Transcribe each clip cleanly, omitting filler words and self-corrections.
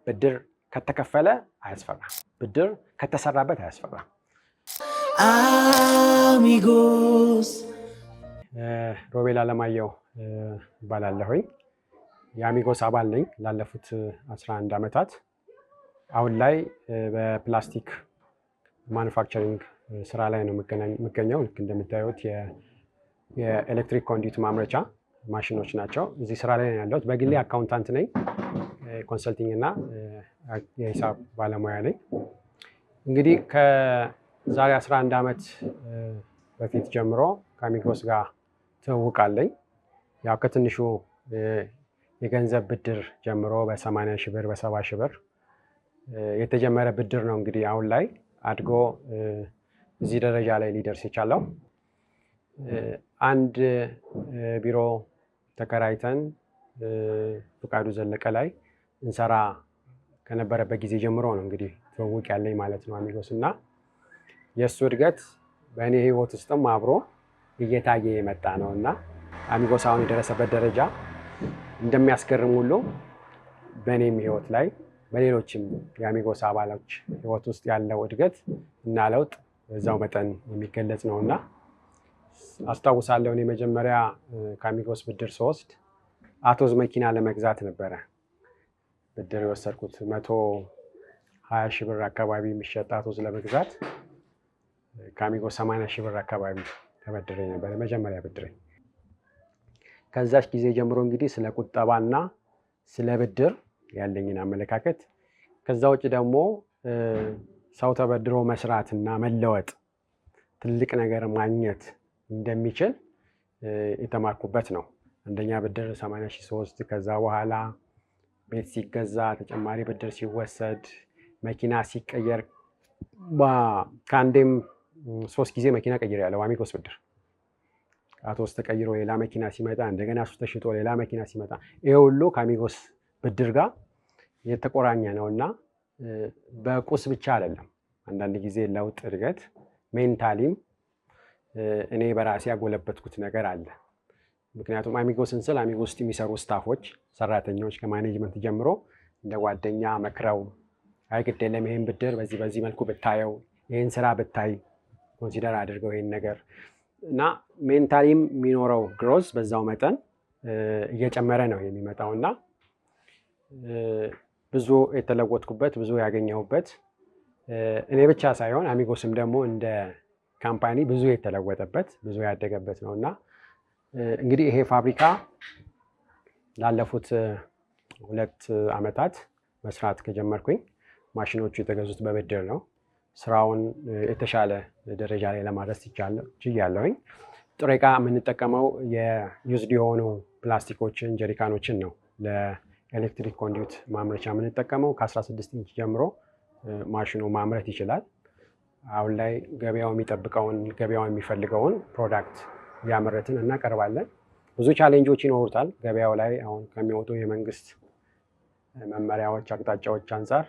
ብድር ከተከፈለ አያስፈራም። ብድር ከተሰራበት አያስፈራም። አሚጎስ ሮቤል አለማየሁ እባላለሁኝ። የአሚጎስ አባል ነኝ ላለፉት 11 ዓመታት። አሁን ላይ በፕላስቲክ ማኑፋክቸሪንግ ስራ ላይ ነው የምገኘው። ልክ እንደምታዩት የኤሌክትሪክ ኮንዲዩት ማምረቻ ማሽኖች ናቸው። እዚህ ስራ ላይ ነው ያለሁት። በግሌ አካውንታንት ነኝ፣ ኮንሰልቲንግ እና የሂሳብ ባለሙያ ነኝ። እንግዲህ ከዛሬ 11 ዓመት በፊት ጀምሮ ከአሚጎስ ጋር ትውውቅ አለኝ። ያው ከትንሹ የገንዘብ ብድር ጀምሮ በ80 ሺህ ብር በ70 ሺህ ብር የተጀመረ ብድር ነው እንግዲህ አሁን ላይ አድጎ እዚህ ደረጃ ላይ ሊደርስ የቻለው። አንድ ቢሮ ተከራይተን ፍቃዱ ዘለቀ ላይ እንሰራ ከነበረበት ጊዜ ጀምሮ ነው እንግዲህ ትውውቅ ያለኝ ማለት ነው አሚጎስ። እና የእሱ እድገት በእኔ ህይወት ውስጥም አብሮ እየታየ የመጣ ነው እና አሚጎስ አሁን የደረሰበት ደረጃ እንደሚያስገርም ሁሉ በእኔም ህይወት ላይ በሌሎችም የአሚጎስ አባሎች ህይወት ውስጥ ያለው እድገት እና ለውጥ በዛው መጠን የሚገለጽ ነው እና አስታውሳለሁ። እኔ መጀመሪያ ከአሚጎስ ብድር ስወስድ አቶዝ መኪና ለመግዛት ነበረ ብድር የወሰድኩት። 120 ሺህ ብር አካባቢ የሚሸጥ አቶዝ ለመግዛት ከአሚጎስ 80 ሺህ ብር አካባቢ ተበድሬ ነበር መጀመሪያ ብድሬ። ከዛች ጊዜ ጀምሮ እንግዲህ ስለ ቁጠባና ስለ ብድር ያለኝን አመለካከት፣ ከዛ ውጭ ደግሞ ሰው ተበድሮ መስራትና መለወጥ ትልቅ ነገር ማግኘት እንደሚችል የተማርኩበት ነው። አንደኛ ብድር 80 ሺህ ስወስድ፣ ከዛ በኋላ ቤት ሲገዛ ተጨማሪ ብድር ሲወሰድ፣ መኪና ሲቀየር፣ ከአንዴም 3 ጊዜ መኪና ቀይሬያለሁ አሚጎስ ብድር። አቶዝ ተቀይሮ ሌላ መኪና ሲመጣ፣ እንደገና እሱ ተሽጦ ሌላ መኪና ሲመጣ፣ ይሄ ሁሉ ከአሚጎስ ብድር ጋር የተቆራኘ ነው እና በቁስ ብቻ አይደለም። አንዳንድ ጊዜ ለውጥ እድገት ሜንታሊም እኔ በራሴ ያጎለበትኩት ነገር አለ። ምክንያቱም አሚጎስን ስል አሚጎስ ውስጥ የሚሰሩ ስታፎች፣ ሰራተኞች ከማኔጅመንት ጀምሮ እንደ ጓደኛ መክረው አይ ግድ የለም ይሄን ብድር በዚህ መልኩ ብታየው፣ ይሄን ስራ ብታይ ኮንሲደር አድርገው ይሄን ነገር እና ሜንታሊም የሚኖረው ግሮዝ በዛው መጠን እየጨመረ ነው የሚመጣው እና ብዙ የተለወጥኩበት ብዙ ያገኘሁበት እኔ ብቻ ሳይሆን አሚጎስም ደግሞ እንደ ካምፓኒ ብዙ የተለወጠበት ብዙ ያደገበት ነው እና እንግዲህ ይሄ ፋብሪካ ላለፉት 2 ዓመታት መስራት ከጀመርኩኝ ማሽኖቹ የተገዙት በብድር ነው። ስራውን የተሻለ ደረጃ ላይ ለማድረስ ችያለሁኝ። ጥሬ ዕቃ የምንጠቀመው የዩዝድ የሆኑ ፕላስቲኮችን፣ ጀሪካኖችን ነው ለኤሌክትሪክ ኮንዲዩት ማምረቻ የምንጠቀመው። ከ16 ኢንች ጀምሮ ማሽኑ ማምረት ይችላል። አሁን ላይ ገበያው የሚጠብቀውን ገበያው የሚፈልገውን ፕሮዳክት እያመረትን እናቀርባለን። ብዙ ቻሌንጆች ይኖሩታል ገበያው ላይ አሁን ከሚወጡ የመንግስት መመሪያዎች፣ አቅጣጫዎች አንጻር።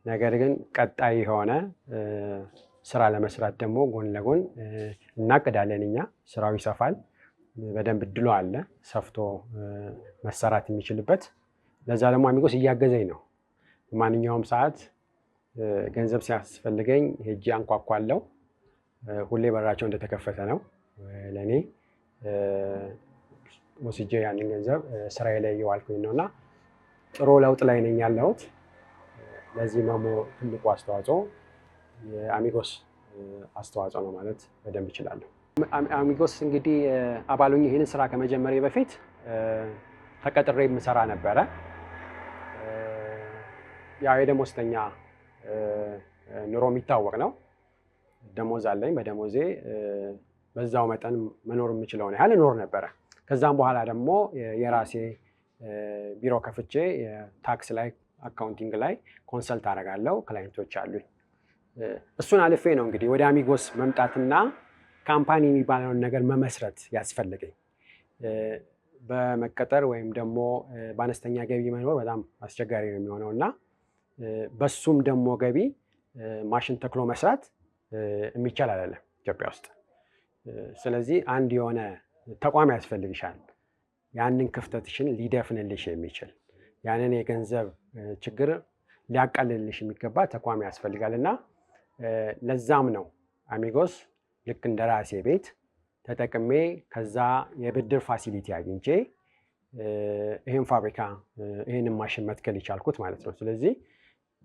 ነገር ግን ቀጣይ የሆነ ስራ ለመስራት ደግሞ ጎን ለጎን እናቅዳለን። እኛ ስራው ይሰፋል፣ በደንብ እድሉ አለ ሰፍቶ መሰራት የሚችልበት። ለዛ ደግሞ አሚጎስ እያገዘኝ ነው። በማንኛውም ሰዓት ገንዘብ ሲያስፈልገኝ ሄጄ አንኳኳለሁ። ሁሌ በራቸው እንደተከፈተ ነው ለእኔ። ወስጄ ያንን ገንዘብ ስራዬ ላይ እየዋልኩኝ ነው እና ጥሩ ለውጥ ላይ ነኝ ያለሁት። ለዚህ ደግሞ ትልቁ አስተዋጽኦ የአሚጎስ አስተዋጽኦ ነው ማለት በደንብ እችላለሁ። አሚጎስ እንግዲህ አባሉኝ ይህንን ስራ ከመጀመሪያ በፊት ተቀጥሬ የምሰራ ነበረ። ያው የደሞዝተኛ ኑሮ የሚታወቅ ነው። ደሞዝ አለኝ። በደሞዜ በዛው መጠን መኖር የምችለውን ያህል እኖር ነበረ። ከዛም በኋላ ደግሞ የራሴ ቢሮ ከፍቼ ታክስ ላይ አካውንቲንግ ላይ ኮንሰልት አደርጋለሁ። ክላይንቶች አሉኝ። እሱን አልፌ ነው እንግዲህ ወደ አሚጎስ መምጣትና ካምፓኒ የሚባለውን ነገር መመስረት ያስፈልገኝ። በመቀጠር ወይም ደግሞ በአነስተኛ ገቢ መኖር በጣም አስቸጋሪ ነው የሚሆነው እና በሱም ደግሞ ገቢ ማሽን ተክሎ መስራት የሚቻል አይደለም ኢትዮጵያ ውስጥ። ስለዚህ አንድ የሆነ ተቋም ያስፈልግሻል፣ ያንን ክፍተትሽን ሊደፍንልሽ የሚችል ያንን የገንዘብ ችግር ሊያቃልልልሽ የሚገባ ተቋም ያስፈልጋልና ለዛም ነው አሚጎስ ልክ እንደ ራሴ ቤት ተጠቅሜ ከዛ የብድር ፋሲሊቲ አግኝቼ ይሄን ፋብሪካ ይሄንን ማሽን መትከል ይቻልኩት ማለት ነው። ስለዚህ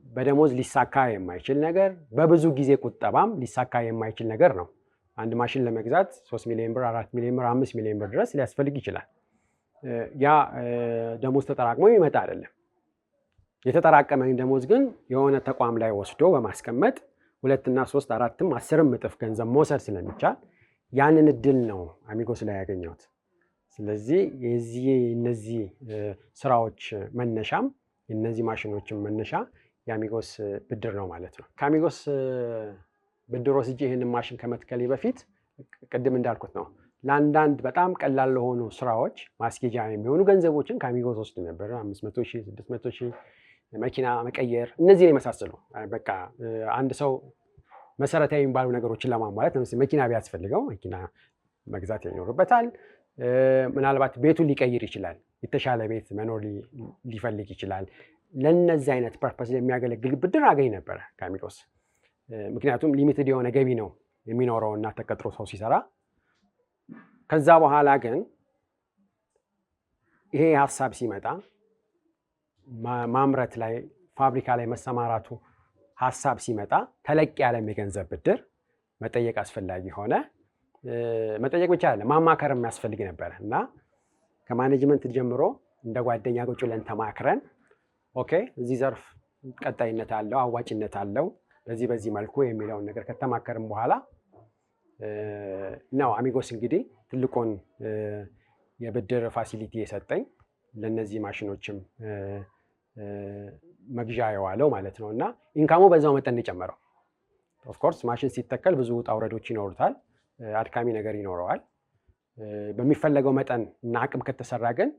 በደሞዝ ሊሳካ የማይችል ነገር በብዙ ጊዜ ቁጠባም ሊሳካ የማይችል ነገር ነው። አንድ ማሽን ለመግዛት 3 ሚሊዮን ብር፣ 4 ሚሊዮን ብር፣ 5 ሚሊዮን ብር ድረስ ሊያስፈልግ ይችላል። ያ ደሞዝ ተጠራቅሞ ይመጣ አይደለም። የተጠራቀመኝ ደሞዝ ግን የሆነ ተቋም ላይ ወስዶ በማስቀመጥ 2 እና 3 4ም 10ም እጥፍ ገንዘብ መውሰድ ስለሚቻል ያንን እድል ነው አሚጎስ ላይ ያገኘሁት። ስለዚህ እነዚህ ስራዎች መነሻም የነዚህ ማሽኖችን መነሻ የአሚጎስ ብድር ነው ማለት ነው። ከአሚጎስ ብድር ወስጄ ይህንን ማሽን ከመትከሌ በፊት ቅድም እንዳልኩት ነው ለአንዳንድ በጣም ቀላል ለሆኑ ስራዎች ማስኬጃ የሚሆኑ ገንዘቦችን ከአሚጎስ ወስድ ነበር። 500,000 600,000 መኪና መቀየር፣ እነዚህን የመሳሰሉ በቃ አንድ ሰው መሰረታዊ የሚባሉ ነገሮችን ለማሟላት ለምሳሌ መኪና ቢያስፈልገው መኪና መግዛት ይኖርበታል። ምናልባት ቤቱን ሊቀይር ይችላል። የተሻለ ቤት መኖር ሊፈልግ ይችላል። ለነዚህ አይነት ፐርፐስ የሚያገለግል ብድር አገኝ ነበረ ከአሚጎስ። ምክንያቱም ሊሚትድ የሆነ ገቢ ነው የሚኖረውና ተቀጥሮ ሰው ሲሰራ። ከዛ በኋላ ግን ይሄ ሀሳብ ሲመጣ ማምረት ላይ ፋብሪካ ላይ መሰማራቱ ሀሳብ ሲመጣ ተለቅ ያለ የገንዘብ ብድር መጠየቅ አስፈላጊ ሆነ። መጠየቅ ብቻ አይደለም ማማከር የሚያስፈልግ ነበር እና ከማኔጅመንት ጀምሮ እንደ ጓደኛ ቁጭ ብለን ተማክረን ኦኬ እዚህ ዘርፍ ቀጣይነት አለው፣ አዋጭነት አለው በዚህ መልኩ የሚለውን ነገር ከተማከርን በኋላ ነው አሚጎስ እንግዲህ ትልቁን የብድር ፋሲሊቲ የሰጠኝ ለነዚህ ማሽኖችም መግዣ የዋለው ማለት ነው። እና ኢንካሙ በዛው መጠን የጨመረው። ኦፍኮርስ ማሽን ሲተከል ብዙ ውጣ ውረዶች ይኖሩታል፣ አድካሚ ነገር ይኖረዋል። በሚፈለገው መጠን እና አቅም ከተሰራ ግን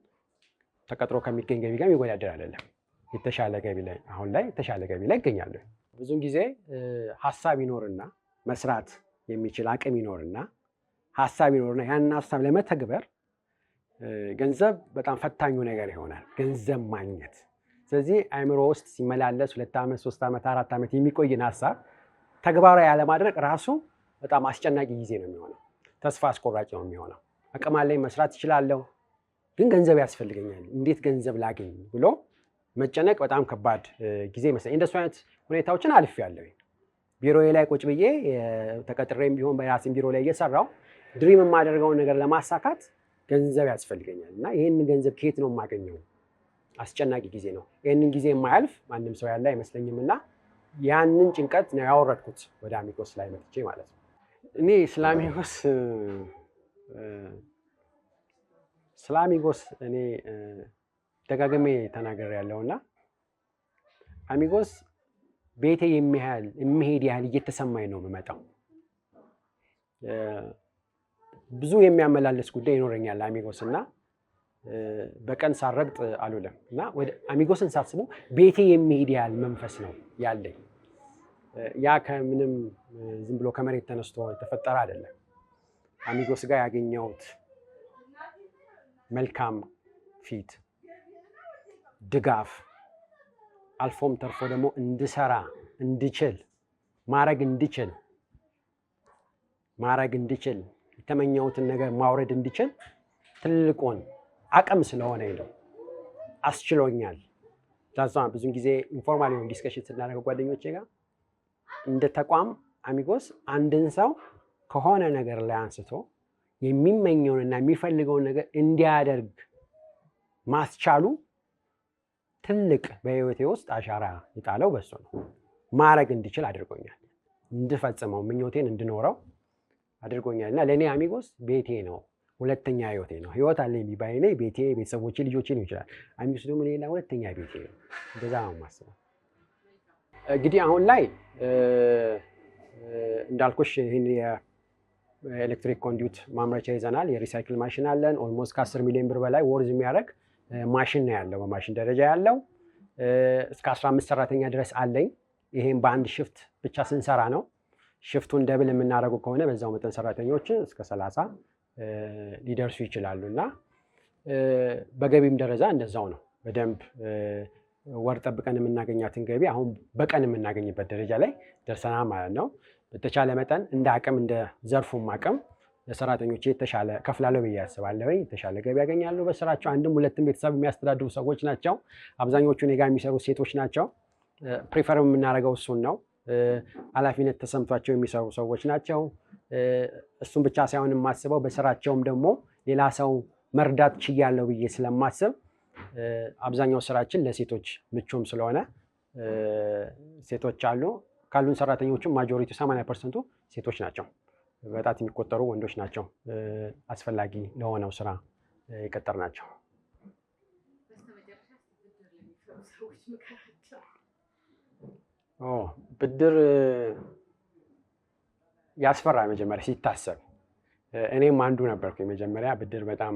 ተቀጥሮ ከሚገኝ ገቢ ጋር የሚወዳደር አይደለም። የተሻለ ገቢ ላይ አሁን ላይ የተሻለ ገቢ ላይ ይገኛለሁ። ብዙውን ጊዜ ሀሳብ ይኖርና መስራት የሚችል አቅም ይኖርና ሀሳብ ይኖርና ያንን ሀሳብ ለመተግበር ገንዘብ በጣም ፈታኙ ነገር ይሆናል፣ ገንዘብ ማግኘት። ስለዚህ አእምሮ ውስጥ ሲመላለስ 2 ዓመት 3 ዓመት 4 ዓመት የሚቆይን ሀሳብ ተግባራዊ ያለማድረግ ራሱ በጣም አስጨናቂ ጊዜ ነው የሚሆነው። ተስፋ አስቆራጭ ነው የሚሆነው። አቅም አለኝ መስራት እችላለሁ፣ ግን ገንዘብ ያስፈልገኛል፣ እንዴት ገንዘብ ላገኝ ብሎ መጨነቅ በጣም ከባድ ጊዜ ይመስለኛል። እንደሱ አይነት ሁኔታዎችን አልፌያለሁ። ቢሮዬ ላይ ቁጭ ብዬ ተቀጥሬም ቢሆን በራሴም ቢሮ ላይ እየሰራሁ ድሪም የማደርገውን ነገር ለማሳካት ገንዘብ ያስፈልገኛል እና ይህንን ገንዘብ ከየት ነው የማገኘው? አስጨናቂ ጊዜ ነው። ይህንን ጊዜ የማያልፍ ማንም ሰው ያለ አይመስለኝም እና ያንን ጭንቀት ነው ያወረድኩት ወደ አሚጎስ ላይ መጥቼ ማለት ነው። እኔ ስለ አሚጎስ እኔ ደጋግሜ ተናግሬያለሁ እና አሚጎስ ቤቴ የሚሄድ ያህል እየተሰማኝ ነው የምመጣው። ብዙ የሚያመላልስ ጉዳይ ይኖረኛል አሚጎስ እና በቀን ሳረግጥ አልውልም እና ወደ አሚጎስን ሳስበው ቤቴ የሚሄድ ያህል መንፈስ ነው ያለኝ። ያ ከምንም ዝም ብሎ ከመሬት ተነስቶ የተፈጠረ አይደለም። አሚጎስ ጋር ያገኘሁት መልካም ፊት፣ ድጋፍ፣ አልፎም ተርፎ ደግሞ እንድሰራ እንድችል ማድረግ እንድችል የተመኘሁትን ነገር ማውረድ እንድችል ትልቁን አቅም ስለሆነ ነው አስችሎኛል። ዛዛ ብዙን ጊዜ ኢንፎርማል የሆነ ዲስከሽን ስናደርግ ጓደኞቼ ጋር እንደ ተቋም አሚጎስ አንድን ሰው ከሆነ ነገር ላይ አንስቶ የሚመኘውንና የሚፈልገውን ነገር እንዲያደርግ ማስቻሉ ትልቅ በህይወቴ ውስጥ አሻራ የጣለው በሱ ነው። ማድረግ እንድችል አድርጎኛል። እንድፈጽመው ምኞቴን እንድኖረው አድርጎኛል እና ለእኔ አሚጎስ ቤቴ ነው፣ ሁለተኛ ህይወቴ ነው። ህይወት አለኝ ቢባል እኔ ቤቴ፣ ቤተሰቦቼ፣ ልጆቼ ነው ይችላል። አሚጎስ ደግሞ ሌላ ሁለተኛ ቤቴ ነው። እንደዛ ነው የማስበው። እንግዲህ አሁን ላይ እንዳልኩሽ ይህን የኤሌክትሪክ ኮንዲዩት ማምረቻ ይዘናል። የሪሳይክል ማሽን አለን። ኦልሞስት ከ10 ሚሊዮን ብር በላይ ወርዝ የሚያደርግ ማሽን ነው ያለው። በማሽን ደረጃ ያለው እስከ 15 ሰራተኛ ድረስ አለኝ። ይሄም በአንድ ሽፍት ብቻ ስንሰራ ነው። ሽፍቱን ደብል የምናደርገው ከሆነ በዛው መጠን ሰራተኞች እስከ 30 ሊደርሱ ይችላሉ እና በገቢም ደረጃ እንደዛው ነው። በደንብ ወር ጠብቀን የምናገኛትን ገቢ አሁን በቀን የምናገኝበት ደረጃ ላይ ደርሰናል ማለት ነው። በተቻለ መጠን እንደ አቅም እንደ ዘርፉም አቅም ለሰራተኞች የተሻለ ከፍላለሁ ብዬ አስባለሁ። የተሻለ ገቢ ያገኛሉ በስራቸው። አንድም ሁለትም ቤተሰብ የሚያስተዳድሩ ሰዎች ናቸው። አብዛኞቹ እኔ ጋር የሚሰሩ ሴቶች ናቸው። ፕሪፈር የምናደርገው እሱን ነው። ኃላፊነት ተሰምቷቸው የሚሰሩ ሰዎች ናቸው። እሱን ብቻ ሳይሆን የማስበው በስራቸውም ደግሞ ሌላ ሰው መርዳት ችያለሁ ብዬ ስለማስብ አብዛኛው ስራችን ለሴቶች ምቹም ስለሆነ ሴቶች አሉ። ካሉን ሰራተኞችም ማጆሪቲ 80% ሴቶች ናቸው። በጣት የሚቆጠሩ ወንዶች ናቸው አስፈላጊ ለሆነው ስራ የቀጠርናቸው። ብድር ያስፈራ መጀመሪያ ሲታሰብ። እኔም አንዱ ነበርኩኝ መጀመሪያ ብድር በጣም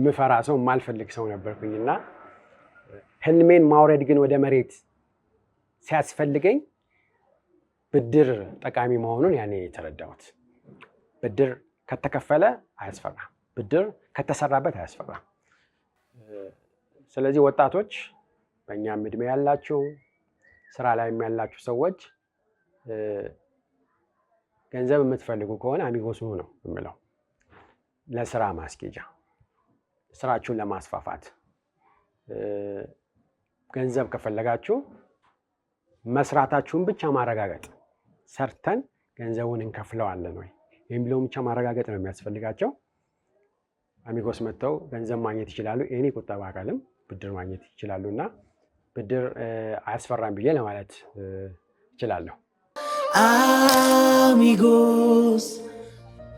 ምፈራ ሰው ማልፈልግ ሰው ነበርኩኝና ህልሜን ማውረድ ግን ወደ መሬት ሲያስፈልገኝ ብድር ጠቃሚ መሆኑን ያኔ የተረዳሁት። ብድር ከተከፈለ አያስፈራም፣ ብድር ከተሰራበት አያስፈራም። ስለዚህ ወጣቶች በእኛም እድሜ ያላችሁ ስራ ላይ ያላችሁ ሰዎች ገንዘብ የምትፈልጉ ከሆነ አሚጎስ ነው የምለው። ለስራ ማስኬጃ ስራችሁን ለማስፋፋት ገንዘብ ከፈለጋችሁ መስራታችሁን ብቻ ማረጋገጥ፣ ሰርተን ገንዘቡን እንከፍለዋለን ወይ የሚለውን ብቻ ማረጋገጥ ነው የሚያስፈልጋቸው። አሚጎስ መጥተው ገንዘብ ማግኘት ይችላሉ። እኔ ቁጠባ አካልም ብድር ማግኘት ይችላሉ እና ብድር አያስፈራም ብዬ ለማለት እችላለሁ። Amigos